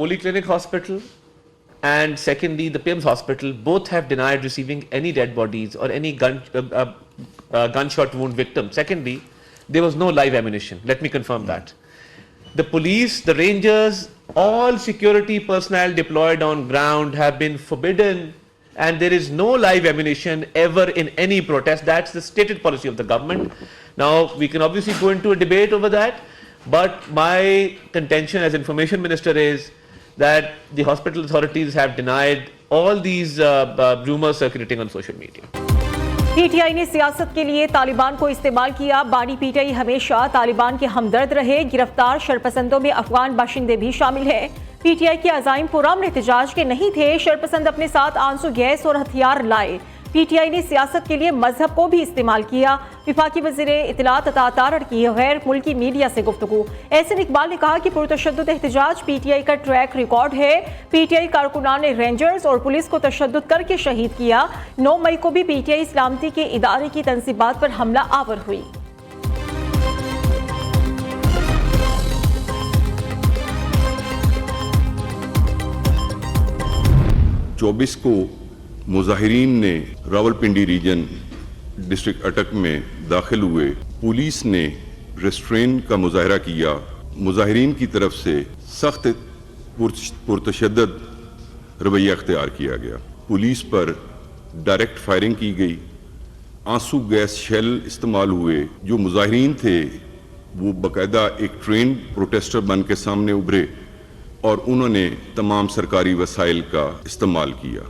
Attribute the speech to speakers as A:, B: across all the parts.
A: Polyclinic Hospital and secondly the PIMS Hospital both have denied receiving any dead bodies or any gunshot wound victim. Secondly, there was no live ammunition. Let me confirm that. The police, the rangers, all security personnel deployed on ground have been forbidden, and there is no live ammunition ever in any protest. That's the stated policy of the government. Now, we can obviously go into a debate over that, but my contention as information minister is that the hospital authorities have denied all these rumors circulating on social media.
B: PTI ने सियासत के लिए तालिबान को इस्तेमाल किया। बानी PTI हमेशा तालिबान के हमदर्द रहे। गिरफ्तार शरपसंदों में अफगान बाशिंदे भी शामिल हैं। पीटीआई के अज़ाइम पुरअमन एहतजाज के नहीं थे। शरपसंद अपने साथ आंसू गैस और हथियार लाए। पीटीआई ने सियासत के लिए मजहब को भी इस्तेमाल किया। विफाकी वज़ीर इत्तलात अता तारड़ की गैर मुल्की मीडिया से गुफ्तगू। एहसन इकबाल ने कहा कि पुरतशद्दुद एहतजाज पीटीआई का ट्रैक रिकॉर्ड है। पीटीआई कारकुनान ने रेंजर्स और पुलिस को तशद्दुद करके शहीद किया। 9 मई को भी पीटीआई सलामती के इदारे की तंसीबात पर हमला आवर हुई।
C: चौबीस को मुजाहिरीन ने रावलपिंडी रीजन डिस्ट्रिक्ट अटक में दाखिल हुए। पुलिस ने रेस्ट्रेन का मुजाहरा किया। मुजाहिरीन की तरफ से सख्त पुरतशद्दद रवैया अख्तियार किया गया। पुलिस पर डायरेक्ट फायरिंग की गई। आंसू गैस शेल इस्तेमाल हुए। जो मुजाहिरीन थे वो बाकायदा एक ट्रेन प्रोटेस्टर बन के सामने उभरे और उन्होंने तमाम सरकारी वसाइल का इस्तेमाल किया।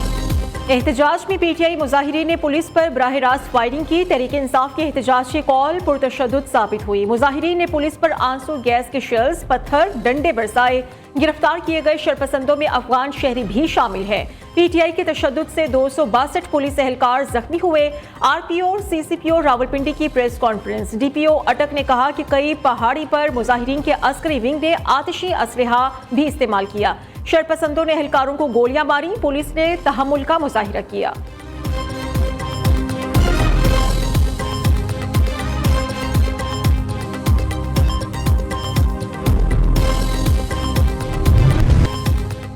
B: एहतजाज में पीटीआई मुजाहिरीन ने पुलिस पर बराह रास्त फायरिंग की। तहरीक इंसाफ के एहतजाज की कॉल पुरतशद्दुद साबित हुई। मुजाहिरीन ने पुलिस पर आंसू गैस के शेल्स, पत्थर, डंडे बरसाए। गिरफ्तार किए गए शरपसंदों में अफगान शहरी भी शामिल हैं। पीटीआई के तशद्दुद से 262 पुलिस एहलकार जख्मी हुए। आरपीओ और सीसीपीओ रावलपिंडी की प्रेस कॉन्फ्रेंस। डीपीओ अटक ने कहा कि कई पहाड़ी पर मुजाहिरीन के अस्करी विंग ने आतिशी असलहा भी इस्तेमाल किया। शरपसंदों ने एहलकारों को गोलियां मारी। पुलिस ने तहम्मुल का मुजाहिरा किया।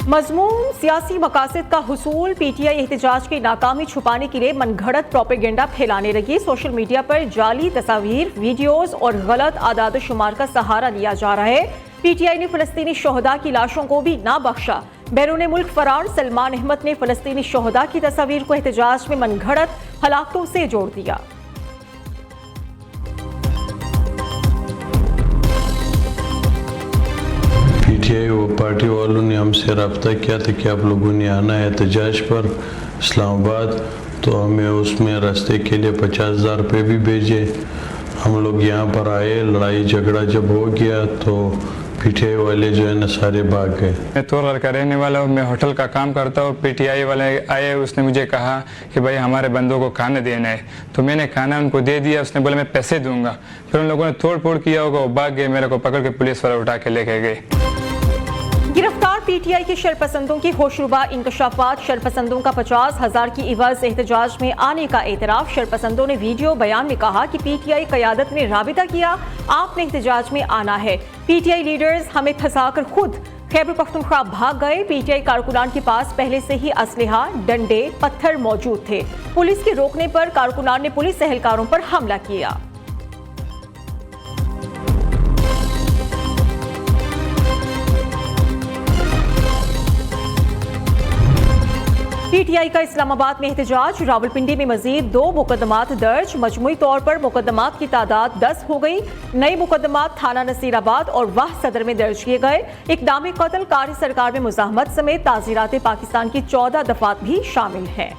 B: मज़मून सियासी मकासद का हुसूल। पीटीआई एहतजाज की नाकामी छुपाने के लिए मनगढ़ंत प्रोपेगेंडा फैलाने लगी। सोशल मीडिया पर जाली तस्वीर, वीडियोस और गलत आदाद शुमार का सहारा लिया जा रहा है। पीटीआई ने फ़लस्तीनी शोहदा की लाशों को भी ना बख्शा। बैरून मुल्क फरार सलमान अहमद ने फ़लस्तीनी शोहदा की तस्वीर को एहतजाज में मनगढ़ंत हलाकतों से जोड़ दिया।
D: पीटीआई वो पार्टी वालों ने हमसे रब्ता किया था कि आप लोगों ने आना है एहतजाज पर इस्लामाबाद, तो हमें उसमें रास्ते के लिए 50,000 रुपये भी भेजे। हम लोग यहाँ पर आए। लड़ाई झगड़ा जब हो गया तो पीटीआई वाले जो है ना सारे भाग गए।
E: मैं तोरगढ़ का रहने वाला हूँ। मैं होटल का काम करता हूँ। पीटीआई वाले आए, उसने मुझे कहा कि भाई हमारे बंदों को खाना देना है, तो मैंने खाना उनको दे दिया। उसने बोला मैं पैसे दूंगा। फिर उन लोगों ने तोड़ फोड़ किया होगा, वो भाग गए। मेरे को पकड़ के पुलिस वाले उठा के लेके गए।
B: गिरफ्तार पीटीआई के शरपसंदों की होशरुबा इंकशाफात। शरपसंदों का 50,000 की इवज एहतजाज में आने का एतराफ। शरपसंदों ने वीडियो बयान में कहा कि पीटीआई क़यादत ने राबिता किया, आपने एहतजाज में आना है। पीटीआई लीडर्स हमें फंसाकर खुद खैबर पख्तूनख्वा भाग गए। पीटीआई कारकुनान के पास पहले से ही असलहा, डंडे, पत्थर मौजूद थे। पुलिस के रोकने पर कारकुनान ने पुलिस एहलकारों पर हमला किया। पीटीआई का इस्लामाबाद में एहतजाज। रावलपिंडी में मजीद 2 मुकदमात दर्ज। मजमूई तौर पर मुकदमात की तादाद 10 हो गई। नए मुकदमात थाना नसीराबाद और वाह सदर में दर्ज किए गए। इक़दाम कत्ल, कारी सरकार में मुज़ाहमत समेत ताज़ीरात पाकिस्तान की 14 दफात भी शामिल हैं।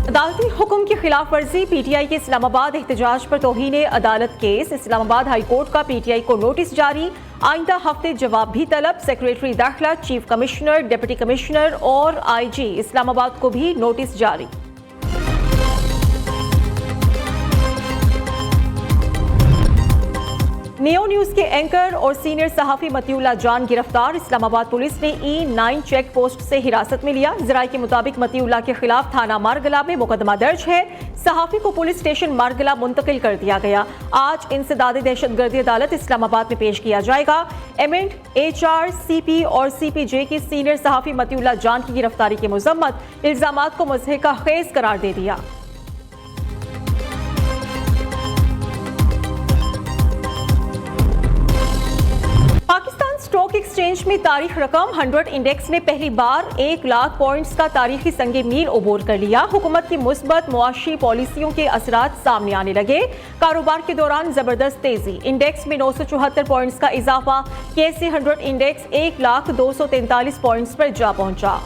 B: अदालती हुक्म की खिलाफ वर्जी। पीटीआई के इस्लामाबाद एहतजाज पर तौहीन अदालत केस। इस्लामाबाद हाई कोर्ट का पीटीआई को नोटिस जारी। आइंदा हफ्ते जवाब भी तलब। सेक्रेटरी दाखिला, चीफ कमिश्नर, डिप्टी कमिश्नर और आईजी इस्लामाबाद को भी नोटिस जारी। नियो न्यूज के एंकर और सीनियर सहाफी मतीउल्लाह जान गिरफ्तार। इस्लामाबाद पुलिस ने E9 चेक पोस्ट से हिरासत में लिया। जराये के मुताबिक मतीउल्लाह के खिलाफ थाना मारगला में मुकदमा दर्ज है। सहाफी को पुलिस स्टेशन मारगला मुंतकिल कर दिया गया। आज इंसदाद दहशतगर्दी अदालत इस्लामाबाद में पेश किया जाएगा। एमेंट, HR, CP और CPJ की सीनियर सहाफी मतीउल्लाह जान की गिरफ्तारी की मजम्मत, इल्जामात को मुज़हिका खेज करार दे दिया। पाकिस्तान स्टॉक एक्सचेंज में तारीख रकम 100 इंडेक्स ने पहली बार 1 लाख पॉइंट्स का तारीखी संगे मील अबूर कर लिया। हुकूमत की मुस्बत मुआशी पॉलिसियों के असरात सामने आने लगे। कारोबार के दौरान जबरदस्त तेजी, इंडेक्स में 974 पॉइंट्स का इजाफा। KSE 100 इंडेक्स 1,243 पॉइंट्स पर जा पहुंचा।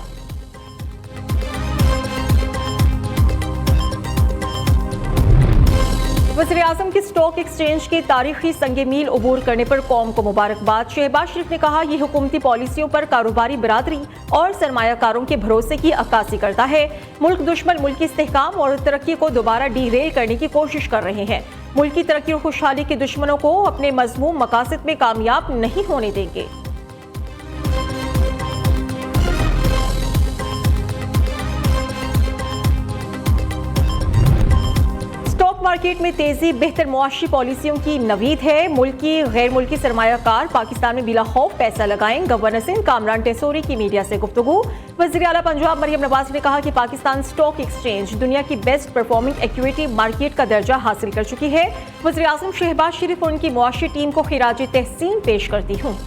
B: वज़ीर-ए-आज़म की स्टॉक एक्सचेंज की तारीखी संगे मील अबूर करने पर कौम को मुबारकबाद। शहबाज शरीफ ने कहा, ये हुकूमती पॉलिसियों पर कारोबारी बरादरी और सरमायाकारों के भरोसे की अक्कासी करता है। मुल्क दुश्मन मुल्क की इस्तेहकाम और तरक्की को दोबारा डीरेल करने की कोशिश कर रहे हैं। मुल्क की तरक्की और खुशहाली के दुश्मनों को अपने मज़मूम मकासद में कामयाब नहीं होने देंगे। मार्केट में तेजी बेहतर मुआशी पॉलिसियों की नवीद है। मुल्की गैर मुल्की सरमायाकार पाकिस्तान में बिला खौफ पैसा लगाएं। गवर्नर सिंध कामरान टेसोरी की मीडिया से गुफ्तगू। वज़ीर आला पंजाब मरियम नवाज ने कहा कि पाकिस्तान स्टॉक एक्सचेंज दुनिया की बेस्ट परफॉर्मिंग इक्विटी मार्केट का दर्जा हासिल कर चुकी है। वज़ीर आज़म शहबाज शरीफ और उनकी मुआशी टीम को खिराज तहसीन पेश करती हूँ।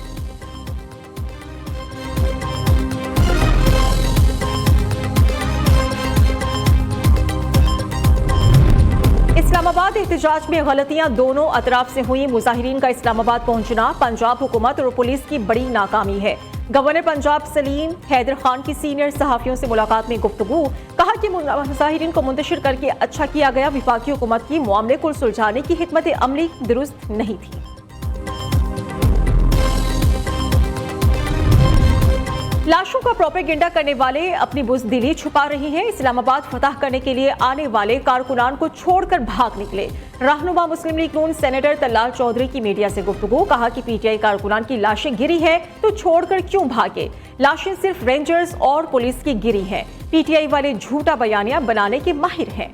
B: इस्लामाबाद एहतजाज में गलतियां दोनों अतराफ से हुई। मुजाहिरीन का इस्लामाबाद पहुंचना पंजाब हुकूमत और पुलिस की बड़ी नाकामी है। गवर्नर पंजाब सलीम हैदर खान की सीनियर सहाफियों से मुलाकात में गुफ्तगू, कहा कि मुजाहिरीन को मुंतशिर करके अच्छा किया गया। विफाकी हुकूमत की मामले को सुलझाने की हिकमत अमली दुरुस्त नहीं थी। लाशों का प्रोपेगेंडा करने वाले अपनी बुज़दिली छुपा रहे हैं। इस्लामाबाद फतह करने के लिए आने वाले कारकुनान को छोड़कर भाग निकले। रहनुमा मुस्लिम लीग नून सेनेटर तल्लाल चौधरी की मीडिया से गुफ्तगू, कहा कि PTI कारकुनान की लाशें गिरी है तो छोड़कर क्यों भागे। लाशें सिर्फ रेंजर्स और पुलिस की गिरी हैं। PTI वाले झूठा बयानिया बनाने के माहिर हैं।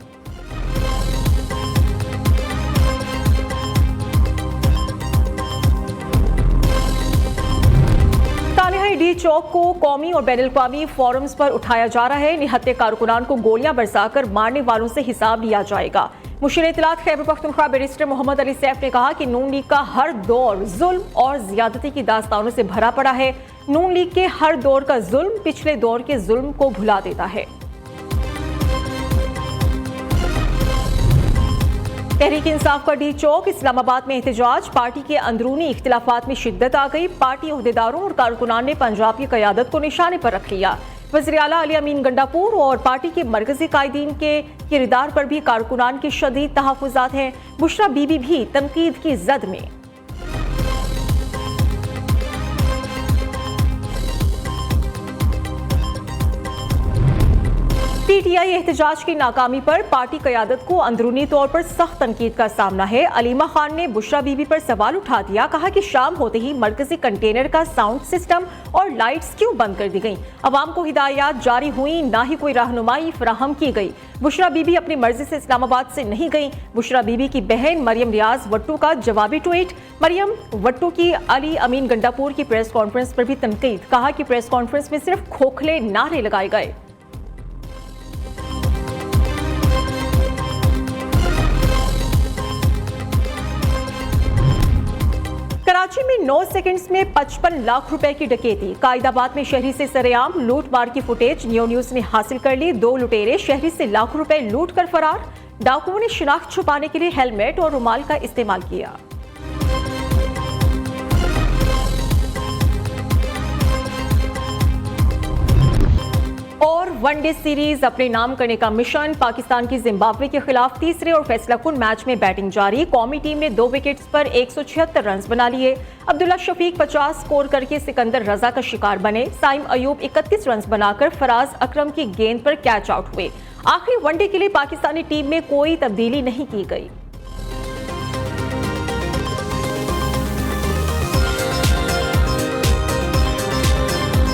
B: डी चौक को कौमी और बैनुल-अक़वामी फोरम्स पर उठाया जा रहा है। निहत्ते कारकुनान को गोलियां बरसाकर मारने वालों से हिसाब लिया जाएगा। मुशीर इत्तलात खैबर पख्तूनख्वा बैरिस्टर मोहम्मद अली सैफ ने कहा कि नून लीग का हर दौर जुल्म और ज्यादती की दास्तानों से भरा पड़ा है। नून लीग के हर दौर का जुल्म पिछले दौर के जुल्म को भुला देता है। तहरीक इंसाफ का डी चौक इस्लामाबाद में एहतजाज, पार्टी के अंदरूनी इख्तिलाफात में शिद्दत आ गई। पार्टी ओहदेदारों और कारकुनान ने पंजाब की क़यादत को निशाने पर रख लिया। वज़ीर आला अली अमीन गंडापुर और पार्टी के मरकजी कायदीन के किरदार पर भी कारकुनान की शदीद तहफ़्फ़ुज़ात हैं। बुशरा बीबी भी तनकीद की जद में। PTI एहतजाज की नाकामी पर पार्टी क़यादत को अंदरूनी तौर पर सख्त तनकीद का सामना है। अलीमा खान ने बुशरा बीबी पर सवाल उठा दिया, कहा कि शाम होते ही मरकजी कंटेनर का साउंड सिस्टम और लाइट्स क्यों बंद कर दी गई। अवाम को हिदायत जारी हुई, ना ही कोई रहनुमाई फराहम की गई। बुशरा बीबी अपनी मर्जी से इस्लामाबाद से नहीं गई। बुशरा बीबी की बहन मरियम रियाज वट्टू का जवाबी ट्वीट। मरियम वट्टू की अली अमीन गंडापुर की प्रेस कॉन्फ्रेंस पर भी तनकीद, कहा कि प्रेस कॉन्फ्रेंस में सिर्फ खोखले नारे लगाए गए। कराची में 9 सेकंड्स में 55 लाख रुपए की डकैती। कायदाबाद में शहरी से सरेआम लूट मार की फुटेज नियो न्यूज ने हासिल कर ली। 2 लुटेरे शहरी से लाखों रुपए लूट कर फरार। डाकुओं ने शिनाख्त छुपाने के लिए हेलमेट और रुमाल का इस्तेमाल किया। और वनडे सीरीज अपने नाम करने का मिशन, पाकिस्तान की जिम्बाब्वे के खिलाफ तीसरे और फैसलाकुन मैच में बैटिंग जारी। कौमी टीम ने 2 विकेट्स पर 176 रन बना लिए। अब्दुल्ला शफीक 50 स्कोर करके सिकंदर रजा का शिकार बने। साइम अयूब 31 रन बनाकर फराज अकरम की गेंद पर कैच आउट हुए। आखिरी वनडे के लिए पाकिस्तानी टीम में कोई तब्दीली नहीं की गई।